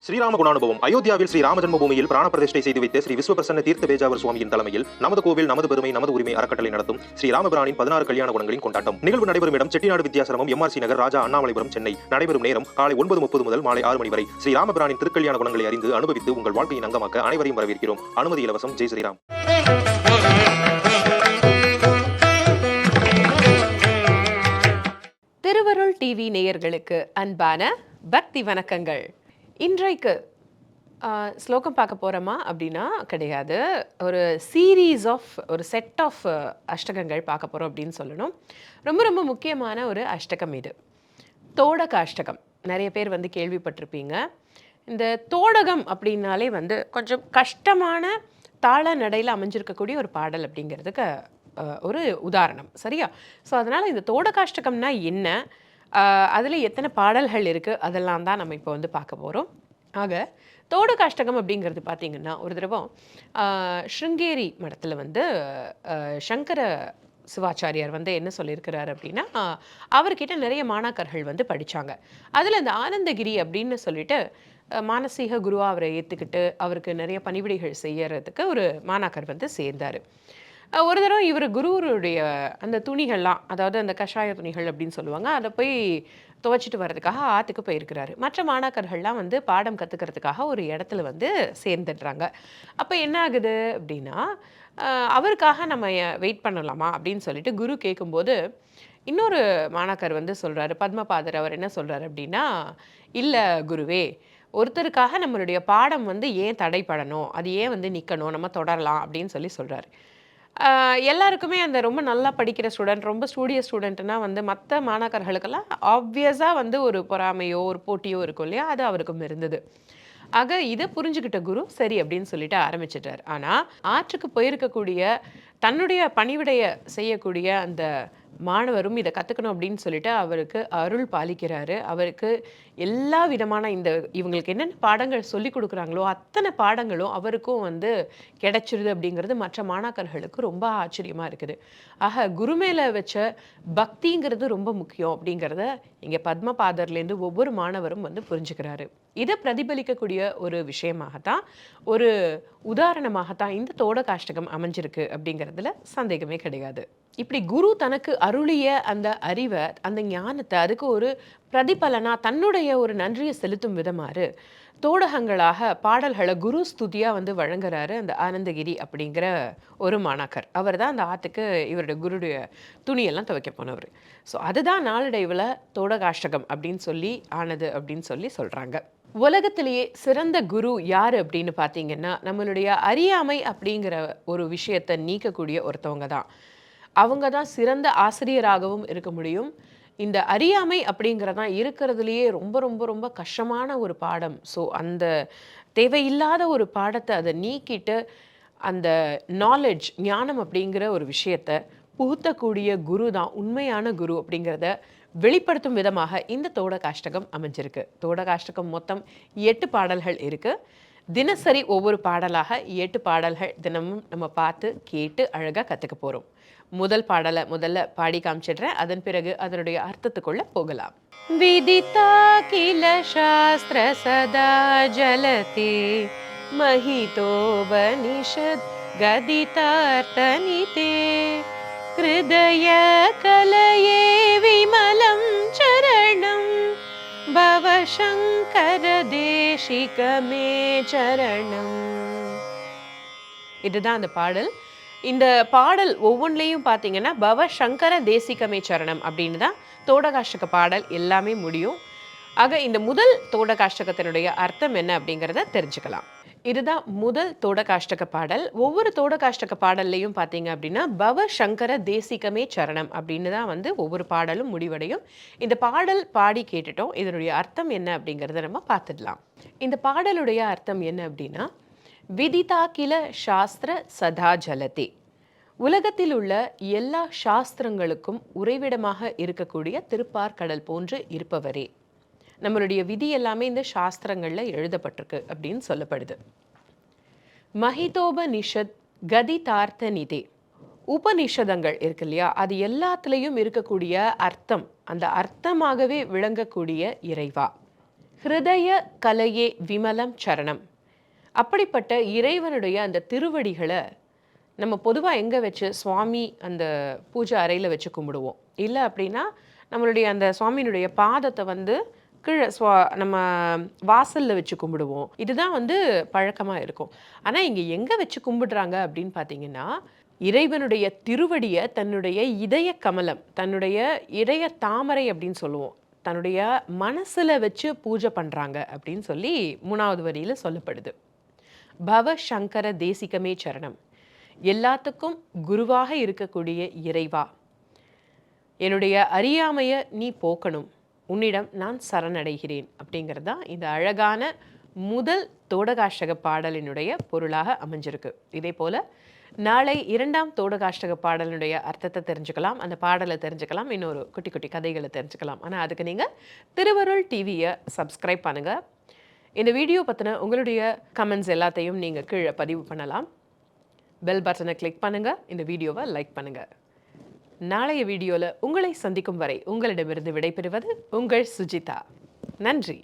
ஸ்ரீராம குணானுபவம். அயோத்தியாவில் ஸ்ரீ ராம ஜன்மபூமியில் பிராண பிரதிஷ்டை செய்து வைத்த ஸ்ரீ விஸ்வபிரசன்ன தீர்த்த பேஜாவர் சுவாமியின் தலைமையில் நமது கோவில் நமது பெருமை நமது உரிமை அறக்கட்டளை நடத்தும் ஸ்ரீ ராமபிரானின் 16 கல்யாண குணங்களின் கொண்டாட்டம். நிகழ்வு நடைபெறும் இடம் செட்டிநாடு வித்யாசிரமம், எம்ஆர்சி நகர், ராஜா அண்ணாமலைபுரம், சென்னை. நடைபெறும் நேரம் காலை 9:30 முதல் மாலை 6 மணி வரை. ஸ்ரீ ராமபிரானின் திருக்கல்யாண குணங்களை அறிந்து அனுபவித்து உங்கள் வாழ்க்கையின் அங்கமாக்க அனைவரையும் வரவேற்கிறோம். அனுமதி இலவசம். ஜெய் ஸ்ரீராம். திருவருள் டிவி நேயர்களுக்கு அன்பான பக்தி வணக்கங்கள். இன்றைக்கு ஸ்லோகம் பார்க்க போகிறோமா அப்படின்னா கிடையாது. ஒரு சீரீஸ் ஆஃப் ஒரு செட் ஆஃப் அஷ்டகங்கள் பார்க்க போகிறோம் அப்படின்னு சொல்லணும். ரொம்ப ரொம்ப முக்கியமான ஒரு அஷ்டகம் இது. தோடக அஷ்டகம். நிறைய பேர் கேள்விப்பட்டிருப்பீங்க. இந்த தோடகம் அப்படின்னாலே கொஞ்சம் கஷ்டமான தாள நடையில் அமைஞ்சிருக்கக்கூடிய ஒரு பாடல் அப்படிங்கிறதுக்கு ஒரு உதாரணம். சரியா? ஸோ அதனால் இந்த தோடகாஷ்டகம்னா என்ன, அதில் எத்தனை பாடல்கள் இருக்குது, அதெல்லாம் தான் நம்ம இப்போ பார்க்க போகிறோம். ஆக தோடகாஷ்டகம் அப்படிங்கிறது பார்த்திங்கன்னா, ஒரு தடவை ஸ்ருங்கேரி மடத்தில் சங்கர சிவாச்சாரியார் என்ன சொல்லியிருக்கிறார் அப்படின்னா, அவர்கிட்ட நிறைய மாணாக்கர்கள் படித்தாங்க. அதில் இந்த ஆனந்தகிரி அப்படின்னு சொல்லிட்டு மானசீக குருவாக அவரை ஏற்றுக்கிட்டு அவருக்கு நிறைய பணிவிடைகள் செய்யறதுக்கு ஒரு மாணாக்கர் சேர்ந்தார். ஒரு தடவை இவர் குருவருடைய அந்த துணிகள்லாம், அதாவது அந்த கஷாய துணிகள் அப்படின்னு சொல்லுவாங்க, அதை போய் துவைச்சிட்டு வர்றதுக்காக ஆற்றுக்கு போயிருக்கிறாரு. மற்ற மாணாக்கர்கள்லாம் பாடம் கற்றுக்கிறதுக்காக ஒரு இடத்துல சேர்ந்துடுறாங்க. அப்போ என்ன ஆகுது அப்படின்னா, அவருக்காக நம்ம வெயிட் பண்ணலாமா அப்படின்னு சொல்லிட்டு குரு கேட்கும்போது, இன்னொரு மாணாக்கர் சொல்கிறாரு, பத்மபாதர். அவர் என்ன சொல்கிறார் அப்படின்னா, இல்லை குருவே, ஒருத்தருக்காக நம்மளுடைய பாடம் ஏன் தடைப்படணும், அது ஏன் நிற்கணும், நம்ம தொடரலாம் அப்படின்னு சொல்கிறாரு. எல்லாருக்குமே அந்த ரொம்ப நல்லா படிக்கிற ஸ்டூடெண்ட், ரொம்ப ஸ்டூடியஸ் ஸ்டூடெண்ட்னா மற்ற மாணாக்கர்களுக்கெல்லாம் ஆப்வியஸாக ஒரு பொறாமையோ ஒரு போட்டியோ இருக்கும் இல்லையா, அது அவருக்கும் இருந்தது. ஆக இதை புரிஞ்சுக்கிட்ட குரு சரி அப்படின்னு சொல்லிட்டு ஆரம்பிச்சிட்டார். ஆனால் ஆற்றுக்கு போயிருக்கக்கூடிய தன்னுடைய பணிவிடைய செய்யக்கூடிய அந்த மாணவரும் இதை கற்றுக்கணும் அப்படின்னு சொல்லிட்டு அவருக்கு அருள் பாலிக்கிறாரு. அவருக்கு எல்லா விதமான இவங்களுக்கு என்னென்ன பாடங்கள் சொல்லி கொடுக்குறாங்களோ அத்தனை பாடங்களும் அவருக்கும் கிடைச்சிருது அப்படிங்கிறது மற்ற மாணாக்கர்களுக்கு ரொம்ப ஆச்சரியமாக இருக்குது. ஆக குரு மேலே வச்ச பக்திங்கிறது ரொம்ப முக்கியம் அப்படிங்கிறத இங்கே பத்மபாதர்லேருந்து ஒவ்வொரு மாணவரும் புரிஞ்சுக்கிறாரு. இதை பிரதிபலிக்கக்கூடிய ஒரு விஷயமாகத்தான், ஒரு உதாரணமாகத்தான் இந்த தோடகாஷ்டகம் அமைஞ்சிருக்கு அப்படிங்கிறதுல சந்தேகமே கிடையாது. இப்படி குரு தனக்கு அருளிய அந்த அறிவை, அந்த ஞானத்தை, அதுக்கு ஒரு பிரதிபலனா தன்னுடைய ஒரு நன்றியை செலுத்தும் விதமாறு தோடகங்களாக பாடல்களை குரு ஸ்துதியா வழங்குறாரு அந்த ஆனந்தகிரி அப்படிங்கிற ஒரு மாணாக்கர். அவர் தான் அந்த ஆற்றுக்கு இவருடைய குருடைய துணியெல்லாம் துவைக்க போனவர். ஸோ அதுதான் நாளடைவில் தோடகாஷ்டகம் அப்படின்னு சொல்லி ஆனது அப்படின்னு சொல்கிறாங்க. உலகத்திலேயே சிறந்த குரு யார் அப்படின்னு பார்த்தீங்கன்னா, நம்மளுடைய அறியாமை அப்படிங்கிற ஒரு விஷயத்தை நீக்கக்கூடிய ஒருத்தவங்க தான். அவங்க தான் சிறந்த ஆசிரியராகவும் இருக்க முடியும். இந்த அறியாமை அப்படிங்கிறதான் இருக்கிறதுலையே ரொம்ப ரொம்ப ரொம்ப கஷ்டமான ஒரு பாடம். ஸோ அந்த தேவையில்லாத ஒரு பாடத்தை அதை நீக்கிட்டு அந்த நாலேஜ், ஞானம் அப்படிங்கிற ஒரு விஷயத்தை புகுத்தக்கூடிய குரு தான் உண்மையான குரு அப்படிங்கிறத வெளிப்படுத்தும் விதமாக இந்த தோடகாஷ்டகம் அமைஞ்சிருக்கு. தோடகாஷ்டகம் மொத்தம் 8 பாடல்கள் இருக்குது. தினசரி ஒவ்வொரு பாடலாக 8 பாடல்கள் தினமும் நம்ம பார்த்து கேட்டு அழகாக கற்றுக்க போகிறோம். முதல் பாடலை முதல்ல பாடி காமிச்சிடுறேன். அதன் பிறகு அதனுடைய அர்த்தத்துக்குள்ள போகலாம். விதிதா கில சாஸ்திர சதா ஜலதே மஹிதோபனிஷத் கதிதார்த்தனிதே ஹிருதய கலயே விமலம் சரணம் பவசங்கர தேசிகமே சரணம். இதுதான் அந்த பாடல். இந்த பாடல் ஒவ்வொன்றிலையும் பார்த்தீங்கன்னா பவ சங்கர தேசிகமே சரணம் அப்படின்னு தான் தோடகாஷ்டக பாடல் எல்லாமே முடியும். ஆக இந்த முதல் தோடகாஷ்டகத்தினுடைய அர்த்தம் என்ன அப்படிங்கிறத தெரிஞ்சுக்கலாம். இதுதான் முதல் தோடகாஷ்டக பாடல். ஒவ்வொரு தோடகாஷ்டக பாடல்லையும் பார்த்தீங்க அப்படின்னா பவ சங்கர தேசிகமே சரணம் அப்படின்னு தான் ஒவ்வொரு பாடலும் முடிவடையும். இந்த பாடல் பாடி கேட்டுட்டோம். இதனுடைய அர்த்தம் என்ன அப்படிங்கிறத நம்ம பார்த்துடலாம். இந்த பாடலுடைய அர்த்தம் என்ன அப்படின்னா, விதிதா கில சாஸ்திர சதா ஜலதே, உலகத்தில் உள்ள எல்லா சாஸ்திரங்களுக்கும் உறைவிடமாக இருக்கக்கூடிய திருப்பார்கடல் போன்று இருப்பவரே. நம்மளுடைய விதி எல்லாமே இந்த சாஸ்திரங்களில் எழுதப்பட்டிருக்கு அப்படின்னு சொல்லப்படுது. மஹிதோபனிஷத் கதிதார்த்த நிதே, உபநிஷதங்கள் இருக்கு இல்லையா, அது எல்லாத்துலேயும் இருக்கக்கூடிய அர்த்தம், அந்த அர்த்தமாகவே விளங்கக்கூடிய இறைவா. ஹிருதய கலையே விமலம் சரணம். அப்படிப்பட்ட இறைவனுடைய அந்த திருவடிகளை நம்ம பொதுவாக எங்கே வச்சு சுவாமி அந்த பூஜை அறையில் வச்சு கும்பிடுவோம். இல்லை அப்படின்னா நம்மளுடைய அந்த சுவாமியினுடைய பாதத்தை வந்து கீழே நம்ம வாசலில் வச்சு கும்பிடுவோம். இதுதான் வந்து பழக்கமாக இருக்கும். ஆனால் இங்கே எங்கே வச்சு கும்பிடுறாங்க அப்படின்னு பார்த்தீங்கன்னா, இறைவனுடைய திருவடியை தன்னுடைய இதய கமலம், தன்னுடைய இதய தாமரை அப்படின்னு சொல்லுவோம், தன்னுடைய மனசில் வச்சு பூஜை பண்ணுறாங்க அப்படின்னு சொல்லி 3வது வரியில் சொல்லப்படுது. பவ சங்கர தேசிகமே சரணம். எல்லாத்துக்கும் குருவாக இருக்கக்கூடிய இறைவா, என்னுடைய அறியாமையை நீ போக்கணும், உன்னிடம் நான் சரணடைகிறேன் அப்படிங்கிறது தான் இந்த அழகான முதல் தோடகாஷ்டக பாடலினுடைய பொருளாக அமைஞ்சிருக்கு. இதே போல் நாளை 2ஆம் தோடகாஷ்டக பாடலினுடைய அர்த்தத்தை தெரிஞ்சுக்கலாம், அந்த பாடலை தெரிஞ்சுக்கலாம், இன்னொரு குட்டி குட்டி கதைகளை தெரிஞ்சுக்கலாம். ஆனால் அதுக்கு நீங்கள் திருவருள் டிவியை சப்ஸ்கிரைப் பண்ணுங்கள். இந்த வீடியோ பற்றின உங்களுடைய கமெண்ட்ஸ் எல்லாத்தையும் நீங்கள் கீழே பதிவு பண்ணலாம். பெல் பட்டனை கிளிக் பண்ணுங்கள், இந்த வீடியோவை லைக் பண்ணுங்கள். நாளைய வீடியோவில் உங்களை சந்திக்கும் வரை உங்களிடமிருந்து விடைபெறுவது உங்கள் சுஜிதா. நன்றி.